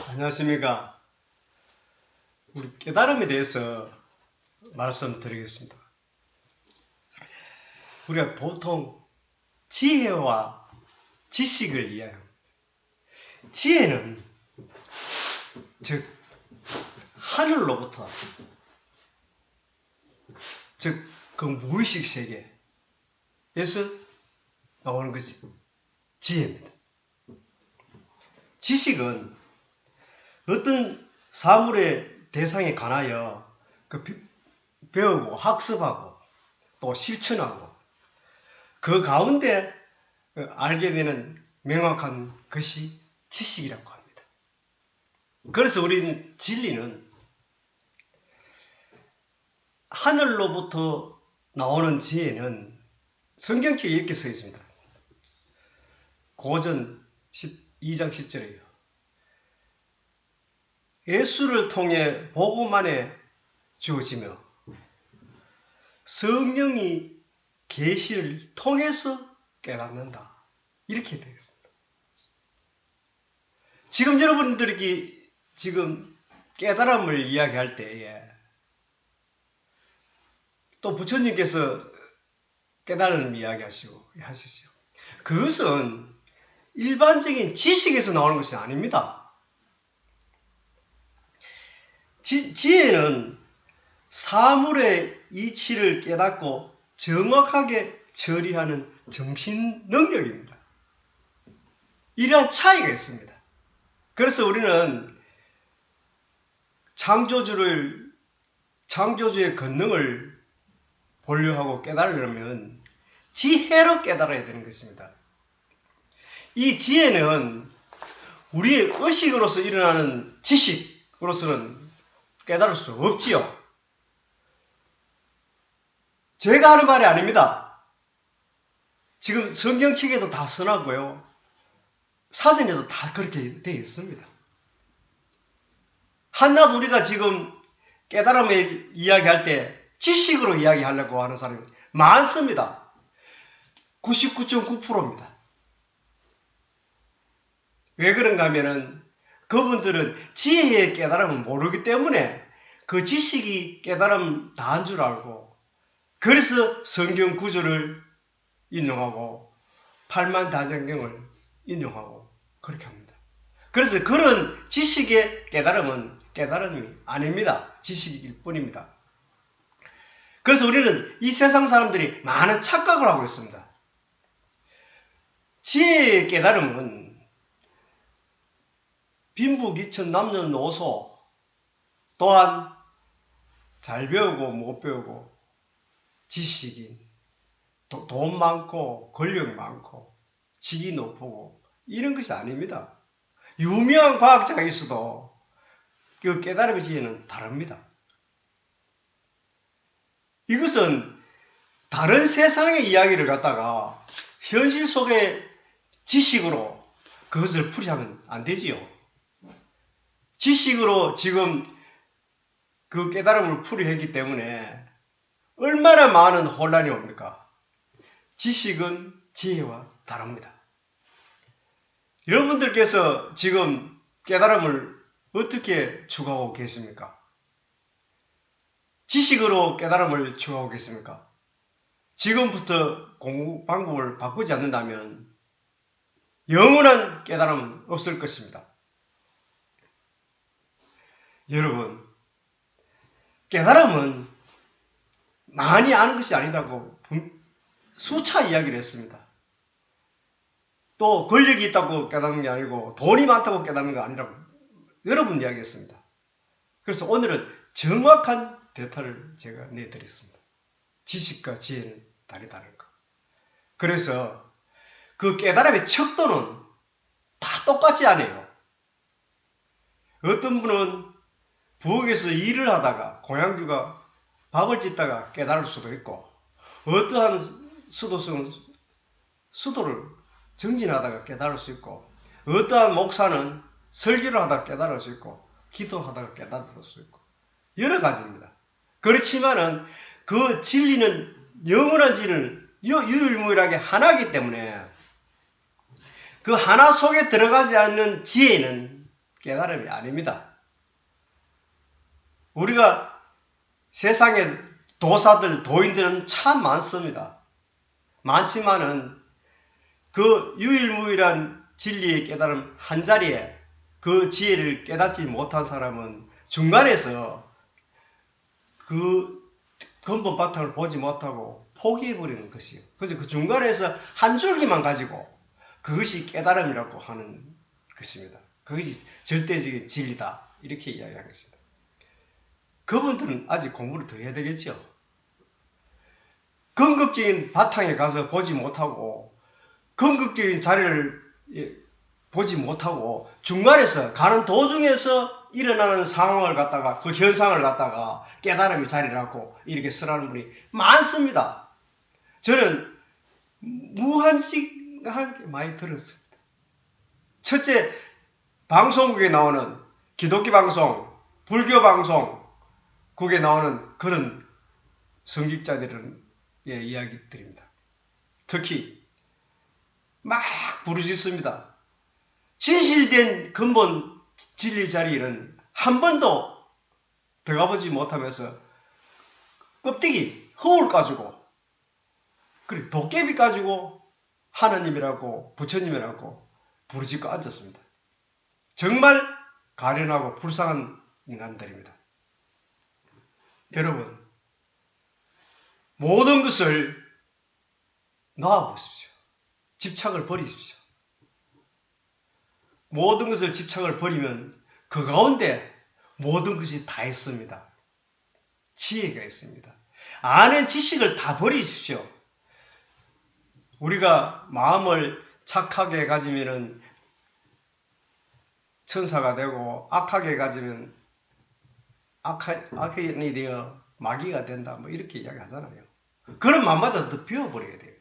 안녕하십니까. 우리 깨달음에 대해서 말씀드리겠습니다. 우리가 보통 지혜와 지식을 이해합니다. 지혜는 즉 하늘로부터 즉 그 무의식 세계에서 나오는 것이 지혜입니다. 지식은 어떤 사물의 대상에 관하여 배우고 학습하고 또 실천하고 그 가운데 알게 되는 명확한 것이 지식이라고 합니다. 그래서 우리는 진리는 하늘로부터 나오는 지혜는 성경책에 이렇게 써 있습니다. 고전 2장 10절에요. 예수를 통해 복음만에 주어지며 성령이 계시를 통해서 깨닫는다. 이렇게 되어 있습니다. 지금 여러분들이 지금 깨달음을 이야기할 때에 또 부처님께서 깨달음 이야기하시고 하시죠. 그것은 일반적인 지식에서 나오는 것이 아닙니다. 지혜는 사물의 이치를 깨닫고 정확하게 처리하는 정신 능력입니다. 이러한 차이가 있습니다. 그래서 우리는 창조주의 권능을 보려하고 깨달으려면 지혜로 깨달아야 되는 것입니다. 이 지혜는 우리의 의식으로서 일어나는 지식으로서는 깨달을 수 없지요. 제가 하는 말이 아닙니다. 지금 성경책에도 다 써놨고요. 사전에도 다 그렇게 되어 있습니다. 한낱 우리가 지금 깨달음을 이야기할 때 지식으로 이야기하려고 하는 사람이 많습니다. 99.9%입니다. 왜 그런가 하면은 그분들은 지혜의 깨달음을 모르기 때문에 그 지식이 깨달음 다한 줄 알고 그래서 성경 구절을 인용하고 팔만다전경을 인용하고 그렇게 합니다. 그래서 그런 지식의 깨달음은 깨달음이 아닙니다. 지식일 뿐입니다. 그래서 우리는 이 세상 사람들이 많은 착각을 하고 있습니다. 지혜의 깨달음은 빈부귀천 남녀노소 또한 잘 배우고 못 배우고 지식인 돈 많고 권력 많고 직위 높고 이런 것이 아닙니다. 유명한 과학자가 있어도 그 깨달음의 지혜는 다릅니다. 이것은 다른 세상의 이야기를 갖다가 현실 속의 지식으로 그것을 풀이하면 안 되지요. 지식으로 지금 그 깨달음을 풀이했기 때문에 얼마나 많은 혼란이 옵니까? 지식은 지혜와 다릅니다. 여러분들께서 지금 깨달음을 어떻게 추구하고 계십니까? 지식으로 깨달음을 추구하고 계십니까? 지금부터 공부 방법을 바꾸지 않는다면 영원한 깨달음은 없을 것입니다. 여러분, 깨달음은 많이 아는 것이 아니다고 수차 이야기를 했습니다. 또 권력이 있다고 깨닫는 게 아니고 돈이 많다고 깨닫는 거 아니라고 여러 번 이야기했습니다. 그래서 오늘은 정확한 대타를 제가 내드렸습니다. 지식과 지혜는 다르다는 거. 그래서 그 깨달음의 척도는 다 똑같지 않아요. 어떤 분은 부엌에서 일을 하다가 고향주가 밥을 짓다가 깨달을 수도 있고 어떠한 수도승은 수도를 정진하다가 깨달을 수 있고 어떠한 목사는 설교를 하다가 깨달을 수 있고 기도하다가 깨달을 수 있고 여러 가지입니다. 그렇지만은 그 진리는 영원한 진리는 유일무이하게 하나이기 때문에 그 하나 속에 들어가지 않는 지혜는 깨달음이 아닙니다. 우리가 세상에 도사들, 도인들은 참 많습니다. 많지만은 그 유일무이한 진리의 깨달음 한 자리에 그 지혜를 깨닫지 못한 사람은 중간에서 그 근본 바탕을 보지 못하고 포기해버리는 것이요. 그래서 그 중간에서 한 줄기만 가지고 그것이 깨달음이라고 하는 것입니다. 그것이 절대적인 진리다. 이렇게 이야기하는 것입니다. 그분들은 아직 공부를 더 해야 되겠죠. 근극적인 바탕에 가서 보지 못하고 근극적인 자리를 보지 못하고 중간에서 가는 도중에서 일어나는 상황을 갖다가 그 현상을 갖다가 깨달음의 자리라고 이렇게 쓰라는 분이 많습니다. 저는 무한직하게 많이 들었습니다. 첫째, 방송국에 나오는 기독교 방송, 불교 방송국에 나오는 그런 성직자들은 이야기드립니다. 특히 막 부르짖습니다. 진실된 근본 진리 자리는 한 번도 들어가보지 못하면서 껍데기, 허울 가지고 그래 도깨비 가지고 하나님이라고 부처님이라고 부르짖고 앉았습니다. 정말 가련하고 불쌍한 인간들입니다. 여러분, 모든 것을 놔보십시오. 집착을 버리십시오. 모든 것을 집착을 버리면 그 가운데 모든 것이 다 있습니다. 지혜가 있습니다. 아는 지식을 다 버리십시오. 우리가 마음을 착하게 가지면 천사가 되고 악하게 가지면 악인이 되어 마귀가 된다. 뭐 이렇게 이야기하잖아요. 그런 마음마저 더 비워버려야 돼요.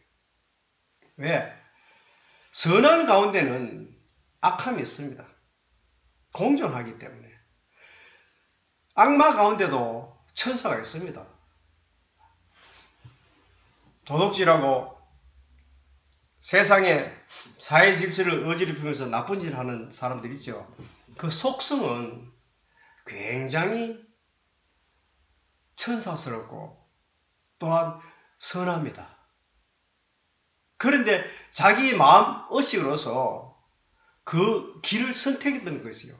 왜? 선한 가운데는 악함이 있습니다. 공존하기 때문에. 악마 가운데도 천사가 있습니다. 도둑질하고 세상에 사회 질서를 어지럽히면서 나쁜 짓을 하는 사람들 있죠. 그 속성은 굉장히 천사스럽고 또한 선합니다. 그런데 자기 마음 의식으로서 그 길을 선택했던 것이요.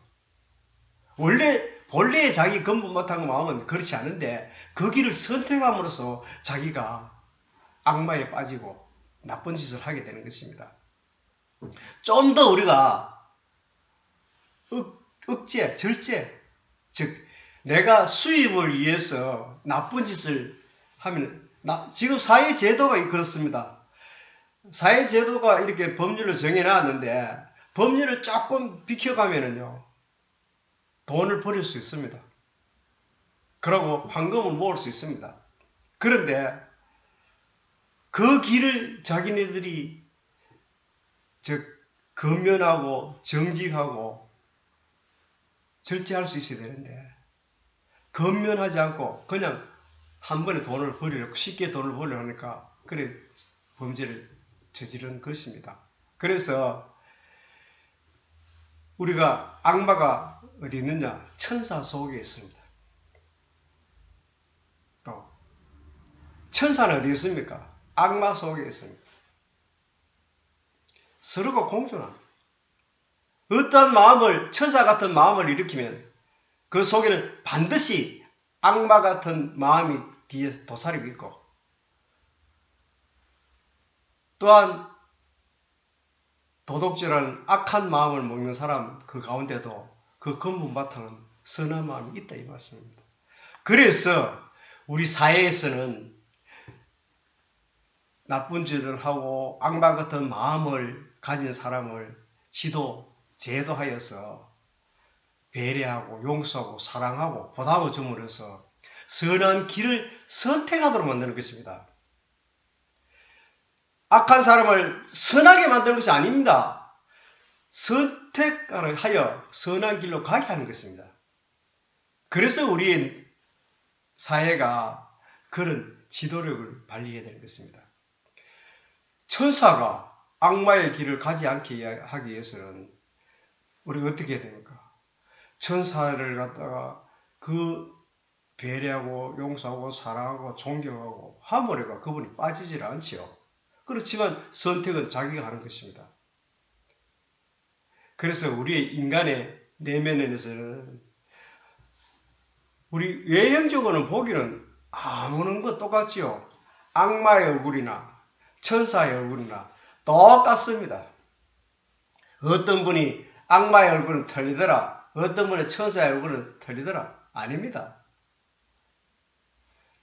본래의 자기 근본 못한 마음은 그렇지 않은데 그 길을 선택함으로써 자기가 악마에 빠지고 나쁜 짓을 하게 되는 것입니다. 좀 더 우리가 억제, 절제, 즉 내가 수입을 위해서 나쁜 짓을 하면 지금 사회제도가 그렇습니다. 사회제도가 이렇게 법률을 정해놨는데 법률을 조금 비켜가면은요 돈을 버릴 수 있습니다. 그리고 황금을 모을 수 있습니다. 그런데 그 길을 자기네들이 근면하고 정직하고 절제할 수 있어야 되는데 근면하지 않고 그냥 한 번에 돈을 버리려고 쉽게 돈을 버리려고 하니까 그래 범죄를 저지른 것입니다. 그래서 우리가 악마가 어디 있느냐? 천사 속에 있습니다. 또 천사는 어디 있습니까? 악마 속에 있습니다. 서로가 공존합니다. 어떠한 마음을 천사 같은 마음을 일으키면 그 속에는 반드시 악마 같은 마음이 뒤에서 도사리고 있고 또한 도둑질하는 악한 마음을 먹는 사람 그 가운데도 그 근본 바탕은 선한 마음이 있다 이 말씀입니다. 그래서 우리 사회에서는 나쁜 짓을 하고 악마 같은 마음을 가진 사람을 제도하여서 배려하고 용서하고 사랑하고 보답을 주므로써 선한 길을 선택하도록 만드는 것입니다. 악한 사람을 선하게 만드는 것이 아닙니다. 선택을 하여 선한 길로 가게 하는 것입니다. 그래서 우리 사회가 그런 지도력을 발휘해야 되는 것입니다. 천사가 악마의 길을 가지 않게 하기 위해서는 우리가 어떻게 해야 됩니까? 천사를 갖다가 그 배려하고 용서하고 사랑하고 존경하고 하모니가 그분이 빠지질 않지요. 그렇지만 선택은 자기가 하는 것입니다. 그래서 우리의 인간의 내면에서는 우리 외형적으로는 보기는 아무런 것 똑같지요. 악마의 얼굴이나 천사의 얼굴이나 똑같습니다. 어떤 분이 악마의 얼굴은 틀리더라. 어떤 분의 천사의 얼굴은 틀리더라. 아닙니다.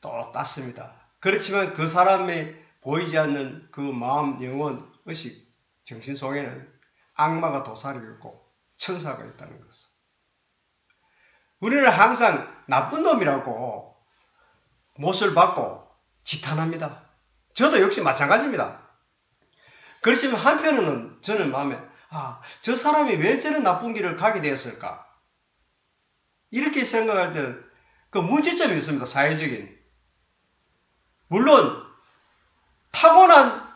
똑같습니다. 그렇지만 그 사람의 보이지 않는 그 마음, 영혼, 의식, 정신 속에는 악마가 도사리고 있고 천사가 있다는 것을. 우리는 항상 나쁜 놈이라고 못을 받고 지탄합니다. 저도 역시 마찬가지입니다. 그렇지만 한편으로는 저는 마음에 저 사람이 왜 저런 나쁜 길을 가게 되었을까? 이렇게 생각할 때는 그 문제점이 있습니다. 사회적인. 물론 타고난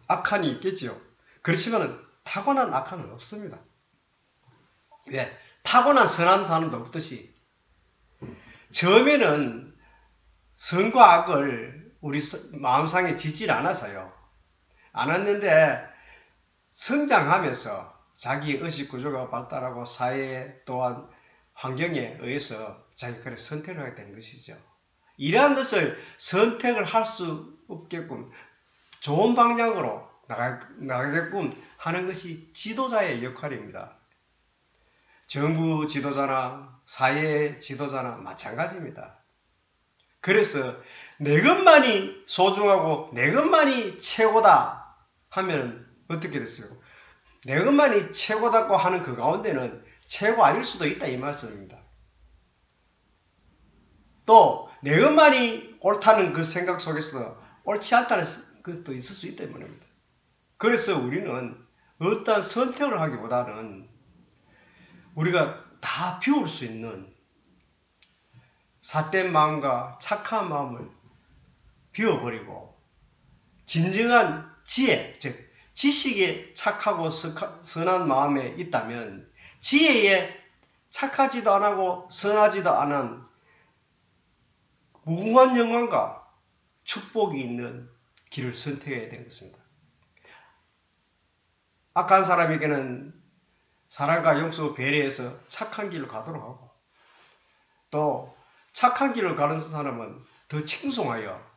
악한이 있겠지요. 그렇지만 타고난 악한은 없습니다. 왜? 타고난 선한 사람도 없듯이 처음에는 선과 악을 우리 마음상에 짓질 않아서요. 않았는데 성장하면서 자기 의식 구조가 발달하고 사회 또한 환경에 의해서 자기가 그래 선택을 하게 된 것이죠. 이러한 것을 선택을 할 수 없게끔 좋은 방향으로 나가게끔 하는 것이 지도자의 역할입니다. 정부 지도자나 사회 지도자나 마찬가지입니다. 그래서 내 것만이 소중하고 내 것만이 최고다 하면 어떻게 됐어요? 내 것만이 최고다고 하는 그 가운데는 최고 아닐 수도 있다 이 말씀입니다. 또 내 것만이 옳다는 그 생각 속에서도 옳지 않다는 것도 있을 수 있다 이 말입니다. 그래서 우리는 어떠한 선택을 하기보다는 우리가 다 비울 수 있는 삿된 마음과 착한 마음을 비워버리고 진정한 지혜, 즉 지식에 착하고 선한 마음에 있다면 지혜에 착하지도 않고 선하지도 않은 무궁한 영광과 축복이 있는 길을 선택해야 되는 것입니다. 악한 사람에게는 사랑과 용서, 배려해서 착한 길로 가도록 하고 또 착한 길을 가는 사람은 더 칭송하여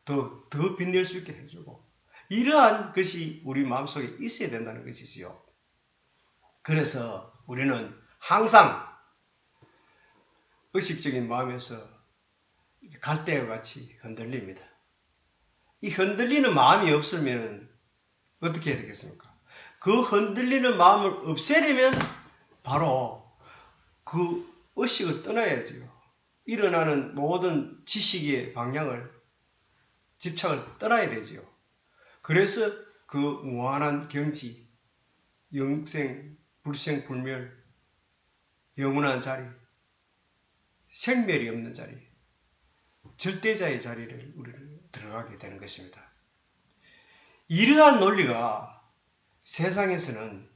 더 빛낼 수 있게 해주고 이러한 것이 우리 마음속에 있어야 된다는 것이지요. 그래서 우리는 항상 의식적인 마음에서 갈대와 같이 흔들립니다. 이 흔들리는 마음이 없으면 어떻게 해야 되겠습니까? 그 흔들리는 마음을 없애려면 바로 그 의식을 떠나야죠. 일어나는 모든 지식의 방향을 집착을 떠나야 되지요. 그래서 그 무한한 경지, 영생, 불생, 불멸, 영원한 자리, 생멸이 없는 자리, 절대자의 자리를 우리는 들어가게 되는 것입니다. 이러한 논리가 세상에서는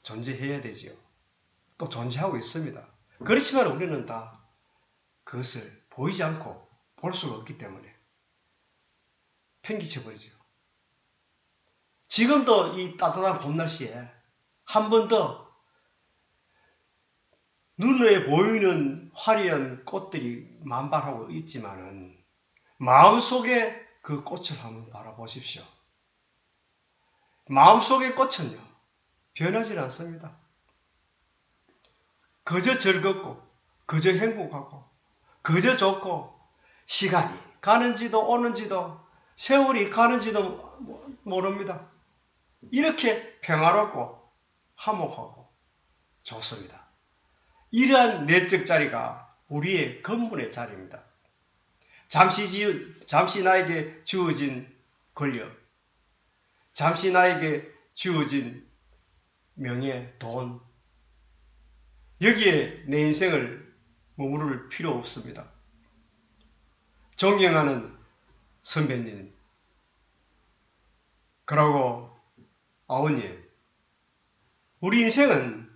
존재해야 되지요. 또 존재하고 있습니다. 그렇지만 우리는 다 그것을 보이지 않고 볼 수가 없기 때문에 팽개쳐버리죠. 지금도 이 따뜻한 봄날씨에 한 번 더 눈에 보이는 화려한 꽃들이 만발하고 있지만은 마음속에 그 꽃을 한번 바라보십시오. 마음속의 꽃은요, 변하지 않습니다. 그저 즐겁고, 그저 행복하고, 그저 좋고, 시간이 가는지도 오는지도, 세월이 가는지도 모릅니다. 이렇게 평화롭고, 화목하고, 좋습니다. 이러한 내적 자리가 우리의 근본의 자리입니다. 잠시 나에게 주어진 권력, 잠시 나에게 주어진 명예, 돈, 여기에 내 인생을 머무를 필요 없습니다. 존경하는 선배님, 그러고 아버님, 우리 인생은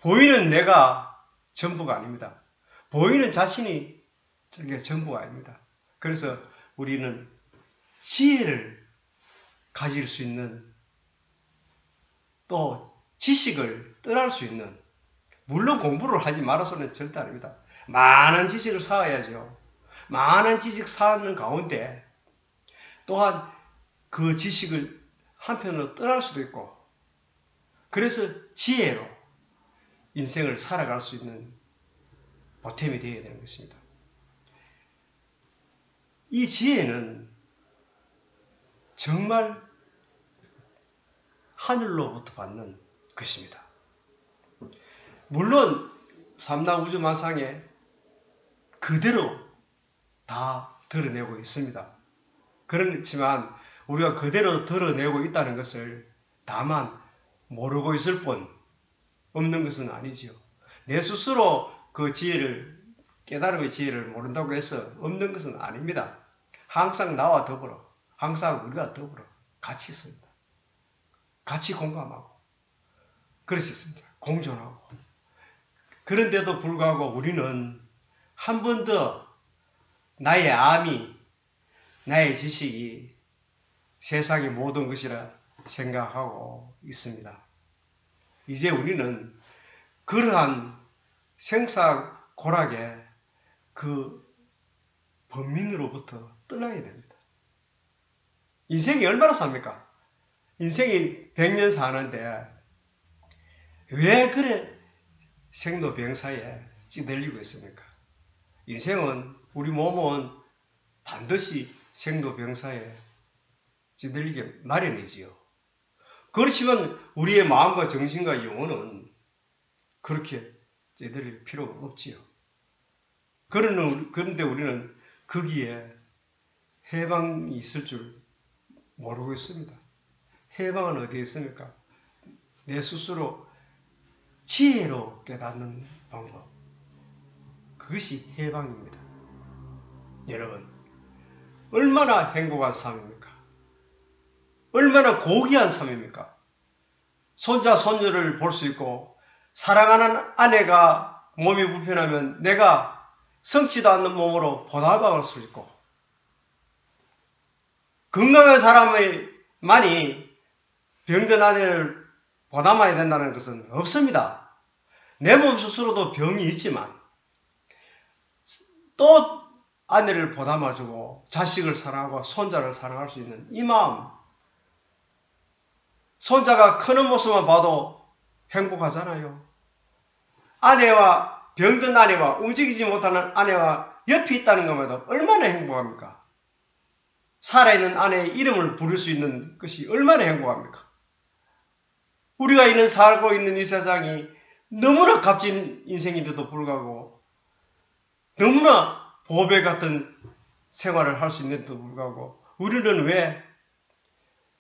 보이는 내가 전부가 아닙니다. 보이는 자신이 저게 전부가 아닙니다. 그래서 우리는 지혜를 가질 수 있는, 또 지식을 떠날 수 있는, 물론 공부를 하지 말아서는 절대 아닙니다. 많은 지식을 쌓아야죠. 많은 지식 쌓는 가운데 또한 그 지식을 한편으로 떠날 수도 있고, 그래서 지혜로 인생을 살아갈 수 있는 보탬이 되어야 되는 것입니다. 이 지혜는 정말 하늘로부터 받는 것입니다. 물론 삼라우주만상에 그대로 다 드러내고 있습니다. 그렇지만 우리가 그대로 드러내고 있다는 것을 다만 모르고 있을 뿐 없는 것은 아니지요. 내 스스로 그 지혜를, 깨달음의 지혜를 모른다고 해서 없는 것은 아닙니다. 항상 나와 더불어, 항상 우리가 더불어 같이 있습니다. 같이 공감하고 그렇지 있습니다. 공존하고. 그런데도 불구하고 우리는 한 번 더 나의 암이, 나의 지식이 세상의 모든 것이라 생각하고 있습니다. 이제 우리는 그러한 생사고락의 그 범민으로부터 떠나야 됩니다. 인생이 얼마나 삽니까? 인생이 100년 사는데 왜 그래 생로병사에 찌들리고 있습니까? 인생은, 우리 몸은 반드시 생로병사에 찌들리게 마련이지요. 그렇지만 우리의 마음과 정신과 영혼은 그렇게 찌들릴 필요가 없지요. 그런데 우리는 거기에 해방이 있을 줄 모르고 있습니다. 해방은 어디에 있습니까? 내 스스로 지혜로 깨닫는 방법. 그것이 해방입니다. 여러분, 얼마나 행복한 삶입니까? 얼마나 고귀한 삶입니까? 손자, 손녀를 볼 수 있고, 사랑하는 아내가 몸이 불편하면 내가 성치도 않는 몸으로 보답할 수 있고, 건강한 사람만이 병든 아내를 보담해야 된다는 것은 없습니다. 내 몸 스스로도 병이 있지만 또 아내를 보담아주고 자식을 사랑하고 손자를 사랑할 수 있는 이 마음, 손자가 크는 모습만 봐도 행복하잖아요. 아내와, 병든 아내와, 움직이지 못하는 아내와 옆에 있다는 것만도 얼마나 행복합니까? 살아있는 아내의 이름을 부를 수 있는 것이 얼마나 행복합니까? 우리가 살고 있는 이 세상이 너무나 값진 인생인데도 불구하고, 너무나 보배 같은 생활을 할 수 있는데도 불구하고, 우리는 왜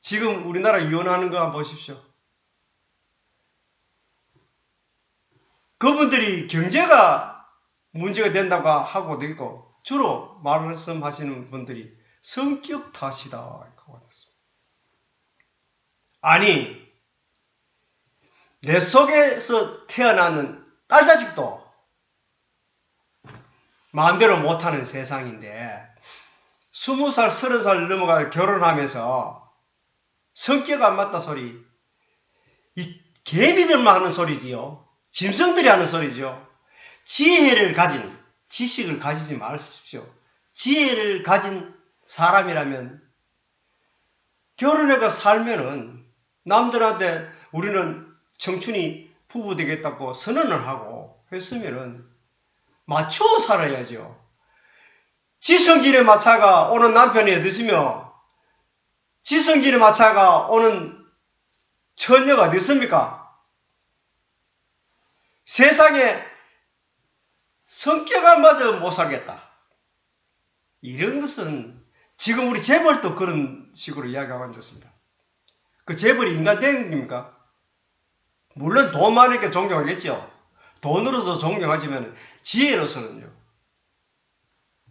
지금 우리나라 이혼하는 거 한번 보십시오. 그분들이 경제가 문제가 된다고 하고도 있고, 주로 말씀하시는 분들이 성격 탓이다 하고 있습니다. 아니, 내 속에서 태어나는 딸 자식도 마음대로 못하는 세상인데 20살, 30살 넘어가 결혼하면서 성격 안 맞다 소리, 이 개미들만 하는 소리지요. 짐승들이 하는 소리죠. 지혜를 가진, 지식을 가지지 마십시오. 지혜를 가진 사람이라면 결혼해가 살면은 남들한테 우리는 청춘이 부부 되겠다고 선언을 하고 했으면은 맞춰 살아야죠. 지성질의 마차가 오는 남편이 어디으며 지성질의 마차가 오는 처녀가 어디 있습니까? 세상에 성격 안 맞아 못 살겠다. 이런 것은 지금 우리 재벌도 그런 식으로 이야기하고 앉았습니다. 그 재벌이 인간 되는 겁니까? 물론 돈 많으니까 존경하겠죠. 돈으로서 존경하지만 지혜로서는요.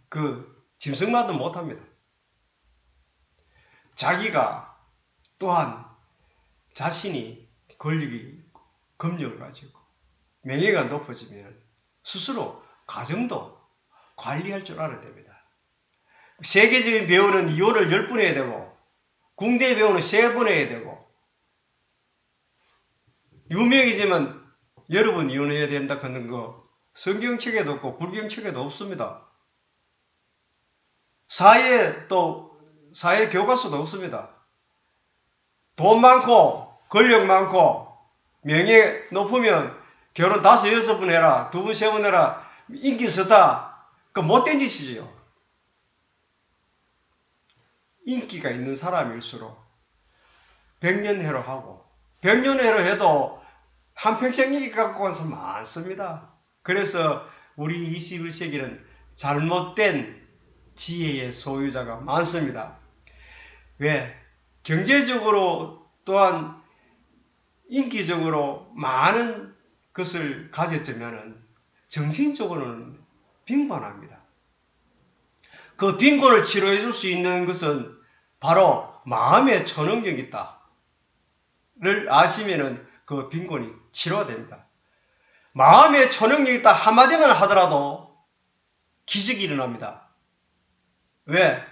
그 짐승만도 못합니다. 자기가 또한 자신이 권력을 가지고 명예가 높아지면 스스로 가정도 관리할 줄 알아야 됩니다. 세계적인 배우는 이혼을 10번 해야 되고 궁대 배우는 3번 해야 되고 유명이지만 여러 번 이혼해야 된다 하는 거 성경책에도 없고 불경책에도 없습니다. 사회 교과서도 없습니다. 돈 많고 권력 많고 명예 높으면 결혼 5, 6번 해라, 2번, 3번 해라, 인기 쓰다. 그 못된 짓이지요. 인기가 있는 사람일수록 100년 해로 하고 100년 해로 해도 한평생 인기 갖고 간 사람 많습니다. 그래서 우리 21세기는 잘못된 지혜의 소유자가 많습니다. 왜? 경제적으로 또한 인기적으로 많은 것을 가졌지만 정신적으로는 빈곤합니다. 그 빈곤을 치료해 줄 수 있는 것은 바로 마음의 초능력이 있다를 아시면은 그 빈곤이 치료가 됩니다. 마음의 초능력이 있다 한마디만 하더라도 기적이 일어납니다. 왜?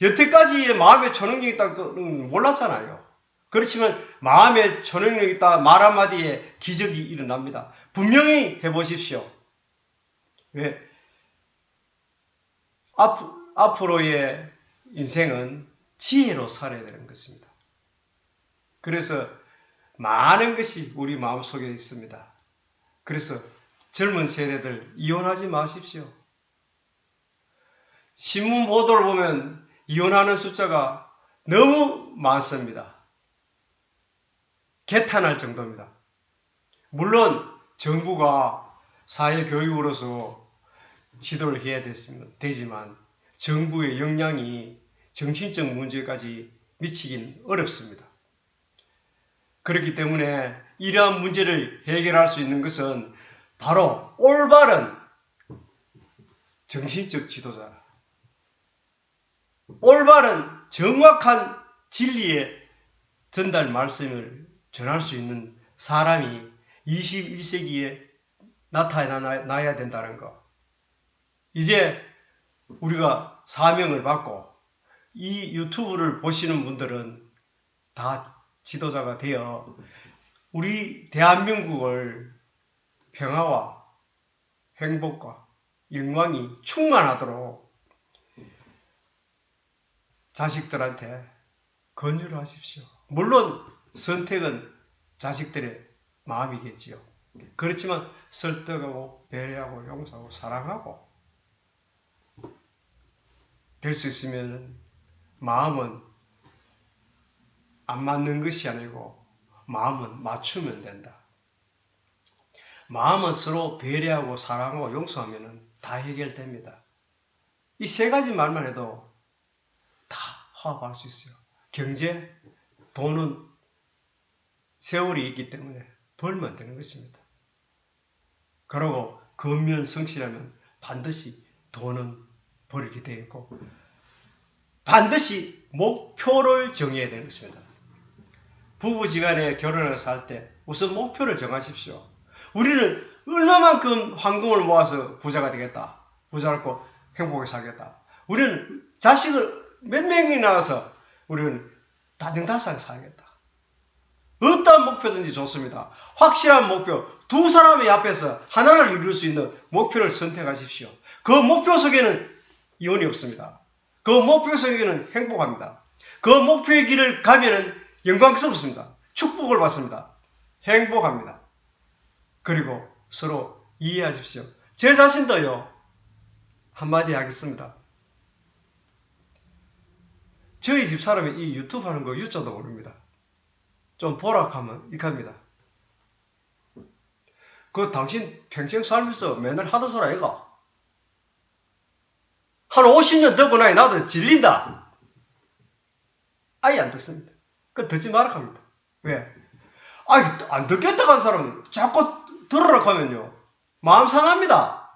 여태까지 마음의 초능력이 있다는 몰랐잖아요. 그렇지만 마음의 초능력이 있다 말 한마디에 기적이 일어납니다. 분명히 해보십시오. 왜? 앞으로의 인생은 지혜로 살아야 되는 것입니다. 그래서 많은 것이 우리 마음속에 있습니다. 그래서 젊은 세대들 이혼하지 마십시오. 신문 보도를 보면 이혼하는 숫자가 너무 많습니다. 개탄할 정도입니다. 물론 정부가 사회교육으로서 지도를 해야 되지만 정부의 역량이 정신적 문제까지 미치긴 어렵습니다. 그렇기 때문에 이러한 문제를 해결할 수 있는 것은 바로 올바른 정신적 지도자, 올바른 정확한 진리의 전달 말씀을 전할 수 있는 사람이 21세기에 나타나야 된다는 것. 이제 우리가 사명을 받고 이 유튜브를 보시는 분들은 다 지도자가 되어 우리 대한민국을 평화와 행복과 영광이 충만하도록 자식들한테 권유를 하십시오. 물론 선택은 자식들의 마음이겠지요. 그렇지만 설득하고 배려하고 용서하고 사랑하고 될 수 있으면 마음은 안 맞는 것이 아니고 마음은 맞추면 된다. 마음은 서로 배려하고 사랑하고 용서하면 다 해결됩니다. 이 3가지 말만 해도 다 화합할 수 있어요. 경제, 돈은 세월이 있기 때문에 벌면 되는 것입니다. 그리고 근면성실하면 반드시 돈은 벌게 되어 있고 반드시 목표를 정해야 되는 것입니다. 부부지간에 결혼해서 할 때 우선 목표를 정하십시오. 우리는 얼마만큼 황금을 모아서 부자가 되겠다. 부자고 행복하게 살겠다. 우리는 자식을 몇 명이 낳아서 우리는 다정다감하게 살겠다. 어떠한 목표든지 좋습니다. 확실한 목표, 2 사람의 앞에서 하나를 이룰 수 있는 목표를 선택하십시오. 그 목표 속에는 이혼이 없습니다. 그 목표 속에는 행복합니다. 그 목표의 길을 가면은 영광스럽습니다. 축복을 받습니다. 행복합니다. 그리고 서로 이해하십시오. 제 자신도요, 한마디 하겠습니다. 저희 집 사람이 이 유튜브 하는 거 유저도 모릅니다. 좀 보라 하면 이합니다. 그 당신 평생 살면서 맨날 하던 소리 아이가? 한 50년 듣고 나니 나도 질린다. 아예 안 듣습니다. 그 듣지 마라 합니다. 왜? 안 듣겠다고 한 사람은 자꾸 들으라 하면요, 마음 상합니다.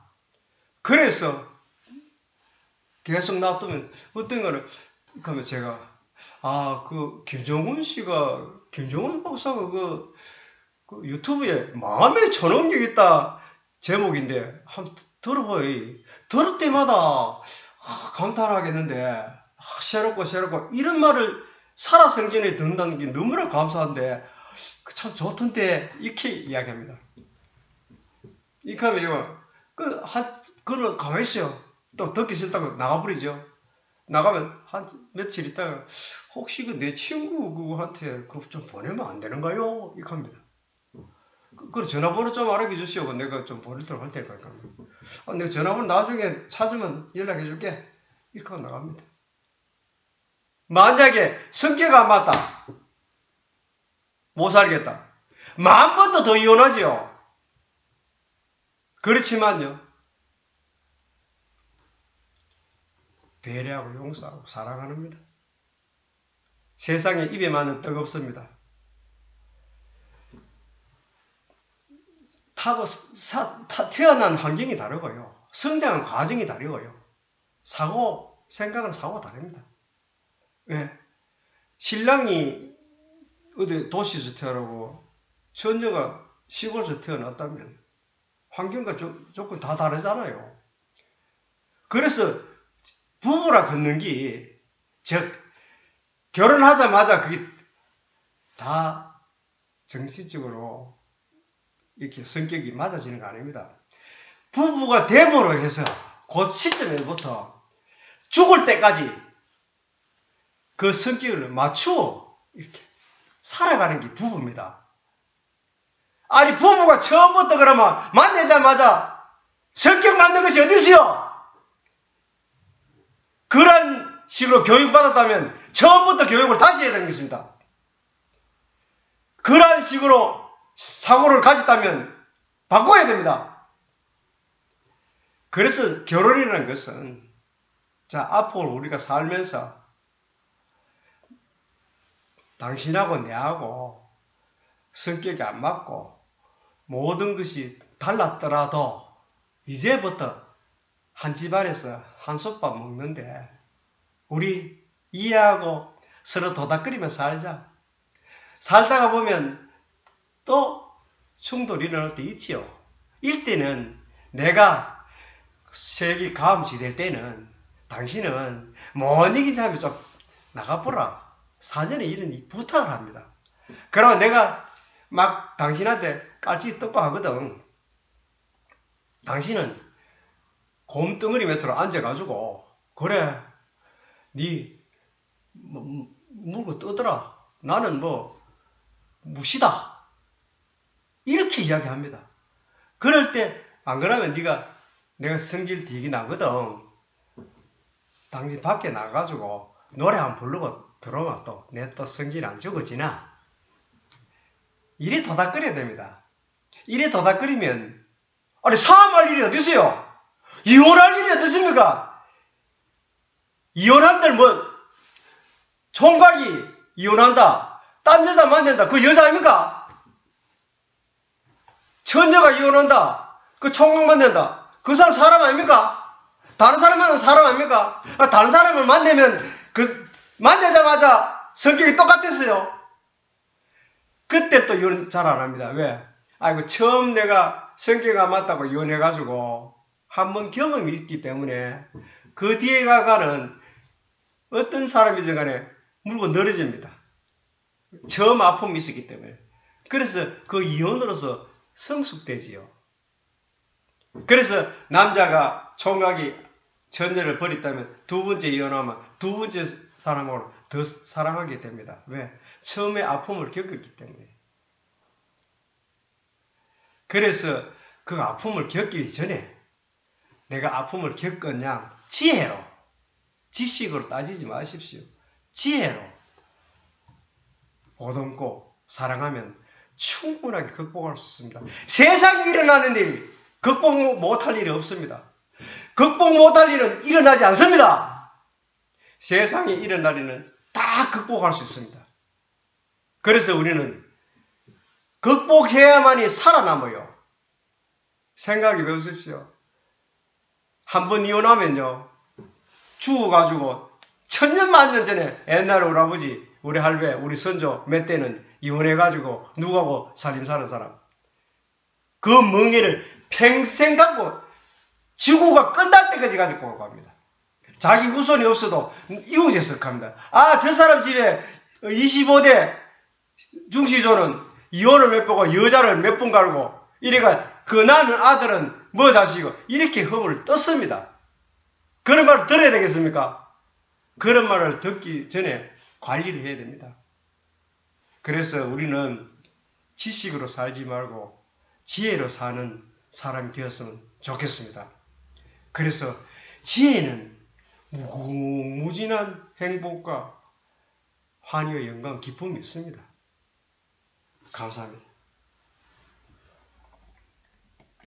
그래서 계속 놔두면 어떤 거는 그러면 제가 김정은 박사가 그 유튜브에 마음의 전업력 있다 제목인데 한번 들어봐요. 들을 때마다 감탄하겠는데 새롭고 새롭고 이런 말을 살아생전에 듣는다는 게 너무나 감사한데 참 좋던데 이렇게 이야기합니다. 이렇게 하면 이거 그걸 가만히 있어요. 또 듣기 싫다고 나가버리죠. 나가면 한 며칠 있다가 혹시 그 내 친구 그거한테 그거 좀 보내면 안 되는가요? 이렇게 합니다. 그 전화번호 좀 알아봐 주시오. 내가 좀 보내도록 할 테니까. 내가 전화번호 나중에 찾으면 연락해 줄게. 이렇게 하고 나갑니다. 만약에 성격 안 맞다. 못 살겠다. 만 번도 더 이혼하지요. 그렇지만요. 배려하고 용서하고 사랑합니다. 세상에 입에 맞는 떡 없습니다. 태어난 환경이 다르고요. 성장한 과정이 다르고요. 생각은 사고가 다릅니다. 왜? 신랑이 어디 도시에서 태어나고 처녀가 시골에서 태어났다면 환경과 조건 다 다르잖아요. 그래서 부부라 걷는 게, 즉 결혼하자마자 그게 다 정신적으로 이렇게 성격이 맞아지는 거 아닙니다. 부부가 됨으로 해서 그 시점에부터 죽을 때까지 그 성격을 맞추어 이렇게 살아가는 게 부부입니다. 아니 부부가 처음부터 그러면 만나자마자 성격 맞는 것이 어디 있어요? 그런 식으로 교육받았다면 처음부터 교육을 다시 해야 되는 것입니다. 그런 식으로 사고를 가졌다면 바꿔야 됩니다. 그래서 결혼이라는 것은 앞으로 우리가 살면서 당신하고 내하고 성격이 안 맞고 모든 것이 달랐더라도 이제부터 한 집안에서 한솥밥 먹는데 우리 이해하고 서로 도닥거리며 살자. 살다가 보면 또 충돌이 일어날 때 있지요. 이때는 내가 색이 가음지될 때는 당신은 못 이긴 사람이 좀 나가보라. 사전에 이런 부탁을 합니다. 그러면 내가 막 당신한테 깔치 떡밥하거든. 당신은 곰덩어리 밑으로 앉아가지고 그래 니 물고 떠더라. 나는 무시다. 이렇게 이야기합니다. 그럴 때 안 그러면 내가 성질 되게 나거든. 당신 밖에 나가가지고 노래 한 번 부르고 들어오면 또 내 또 성질 안 죽어지나? 이래 도닥거려야 됩니다. 이래 도닥거리면 아니 싸움할 일이 어디 있어요? 이혼할 일이 어디 있습니까? 이혼한들 총각이 이혼한다. 딴 여자 만난다. 그 여자 아닙니까? 처녀가 이혼한다. 그 총각 만난다. 그 사람 아닙니까? 다른 사람 만나면 사람 아닙니까? 다른 사람을 만나면 만나자마자 성격이 똑같았어요. 그때 또 이혼 잘 안 합니다. 왜? 아이고 처음 내가 성격이 안 맞다고 이혼해가지고 한번 경험이 있기 때문에 그 뒤에 가가는 어떤 사람이든 간에 물고 늘어집니다. 처음 아픔이 있었기 때문에. 그래서 그 이혼으로서 성숙되지요. 그래서 남자가 총각이 처녀를 버렸다면 두 번째 이혼하면 두 번째 사람으로 더 사랑하게 됩니다. 왜? 처음에 아픔을 겪었기 때문에. 그래서 그 아픔을 겪기 전에 내가 아픔을 겪었냐 지혜로, 지식으로 따지지 마십시오. 지혜로 보듬고 사랑하면 충분하게 극복할 수 있습니다. 세상에 일어나는 일 극복 못할 일이 없습니다. 극복 못할 일은 일어나지 않습니다. 세상에 일어날 일은 다 극복할 수 있습니다. 그래서 우리는 극복해야만이 살아남아요. 생각해 보십시오. 한번 이혼하면요. 죽어가지고 천년 만년 전에 옛날에 우리 아버지, 우리 할배, 우리 선조 몇 때는 이혼해가지고 누구하고 살림 사는 사람. 그 멍해를 평생 갖고 지구가 끝날 때까지 가지고 갑니다. 자기 후손이 없어도 이웃에서 갑니다. 아, 저 사람 집에 25대 중시조는 이혼을 몇 번고 여자를 몇 번 갈고 이래가 그 나는 아들은 뭐 자식이고 이렇게 허물을 떴습니다. 그런 말을 들어야 되겠습니까? 그런 말을 듣기 전에 관리를 해야 됩니다. 그래서 우리는 지식으로 살지 말고 지혜로 사는 사람이 되었으면 좋겠습니다. 그래서 지혜는 무궁무진한 행복과 환희와 영광, 기쁨이 있습니다. 감사합니다.